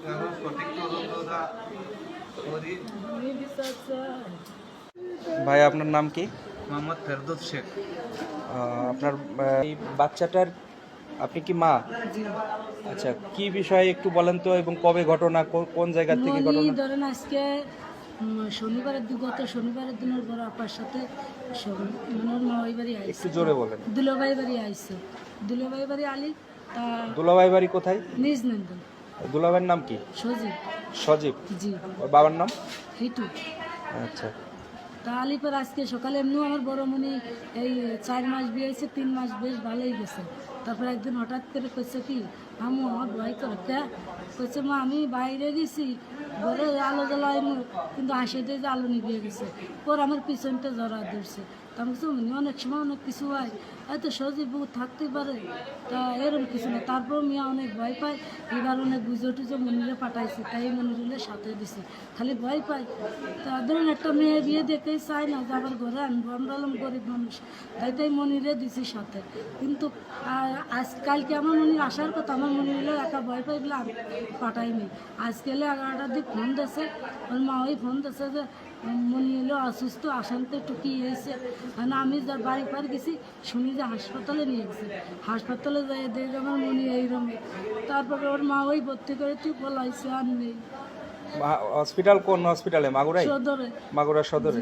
কারণ সঠিক তদন্তটা করি। ভাই আপনার নাম কি? মোহাম্মদ ফেরদৌস শেখ। আপনার এই বাচ্চাটার আপনি কি মা? আচ্ছা, কি বিষয়ে একটু বলেন তো, এবং কবে ঘটনা, কোন জায়গা থেকে ঘটনা? ধরেন আজকে গত শনিবারের দিনের পর আপার সাথে মামাই বাড়ি আইছে। একটু জোরে বলেন। দুলাভাই বাড়ি আইছে, দুলাভাই বাড়ি আলি তা দুলাভাই বাড়ি কোথায়? নিজ নন্দন। দুলাভাইয়ের নাম কি? সজীব। সজীব। জি। ওর বাবার নাম? হিটু। আচ্ছা। তা আলিপর আজকে সকালে এমনিও আমার বড় মনি এই 4 মাস বিয়ে হয়েছে, 3 মাস বেশ ভালোই গেছে। তারপর একদিন হঠাৎ করে কইছে কি আমু আমার ভয় করে কে কইছে মা আমি বাইরে গেছি ঘরে আলো জ্বালাই কিন্তু হাসি দিয়ে যে আলো নিভিয়ে গেছে। পর আমার পিছনটা জড়া ধরছে। তা আমি বলছি অনেক সময় অনেক কিছু হয়, হয়তো সজীব থাকতেই পারে, তা এরকম কিছু না। তারপর মিয়া অনেক ভয় পায়, এবার অনেক বুঝো টুজো মনিরে পাঠাইছে, তাই মনিরুলের সাথে দিছে, খালি ভয় পায়। তা ধরুন একটা মেয়ে বিয়ে দেখেই চায় না যে আবার ঘরে আনবো, আমরা হলাম গরিব মানুষ, তাই মনিরে দিছি সাথে। কিন্তু আজকালকে আমার মনির আসার কথা, আমার মনিরে একা ভয় পাই বলে আমি পাঠাইনি। আজকালে 11টার দিক ফোন দিয়েছে, ওর মা ওই ফোন দিয়েছে যে মনি এলো অসুস্থ, আসানতে একটু কী হয়েছে। আমি যা বাড়ি পার গেছি শুনি যে হাসপাতালে নিয়ে গেছে, হাসপাতালে যাই দেখে আমার মনি এইরকম। তারপরে ওর মা ওই ভর্তি করে তুই বলাইছে আর নেই। হসপিটাল কোন হসপিটালে? মাগুরায়? সদরে। মাগুরা সদরে।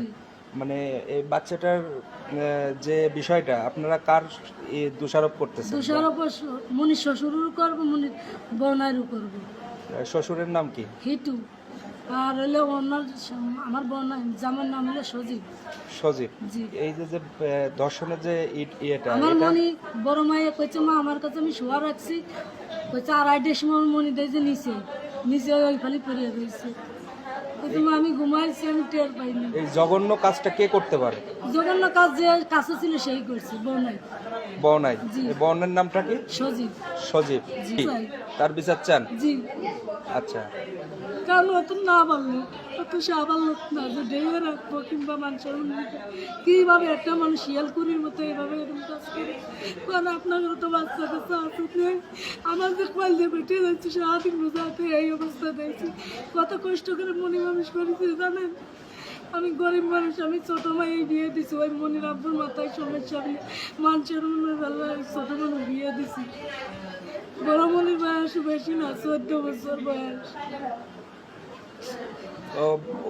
মানে এই বাচ্চাটার যে বিষয়টা আপনারা কার দোষারোপ করতেছেন? দোষারোপ মনির শ্বশুরেরও করবো, মনির বোনারও করবো। শ্বশুরের নাম কি? হিটু। আর হলে ওনার আমার বোন জামার নাম হলো সজীব। সজীব। জি। এই যে যে ধর্ষণের যে ইয়েটা, আমার মনি বড় মাইয়া কইছে মা আমার কাছে আমি শোয়া রাখছি, কইছে 2:30টার সময় মনি দেয় যে নিচে নিচে ওই খালি পড়ে রয়েছে। আমি ঘুমাইছি, আমি টের পাইনি। এই জঘন্য কাজটা কে করতে পারে? জঘন্য কাজ যে কাছে ছিল সেই করছে, বনাই। বনাই। এই বনের নামটা কি? সজীব। সজীব। জি। তার বিচার চান? জি। আচ্ছা। কারণ অত না বললো, অত সাবাল লোক না যে ডেয়ে রাখবো কিংবা মানুষের কীভাবে একটা মানুষ শিয়ালকুড়ির মতো এইভাবে এরকম কাজ করে। কারণ আপনাদেরও তো বাচ্চা কাছে আসুক নেই, আমার যে কয়েল দিয়ে বেটে যাচ্ছে সারাদিন বোঝাতে এই অবস্থা দেখছি, কত কষ্ট করে মনি মানুষ করেছি জানেন। আমি গরিব মানুষ, আমি ছোটো মাই বিয়ে দিছি, ওই মনির আব্বুর মাথায় সমস্যা, আমি মানুষের মনে বেলা ছোটো মানুষ বিয়ে দিছি। বড় মনির বয়স বেশি না, 14 বছর বয়স।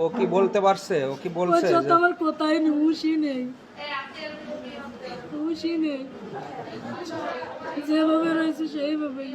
ও কি বলতে পারছে? ও কি বলছে? আমার কোথায় নেই, হুঁশই নেই, হুঁশই নেই, যেভাবে রয়েছে সেইভাবেই।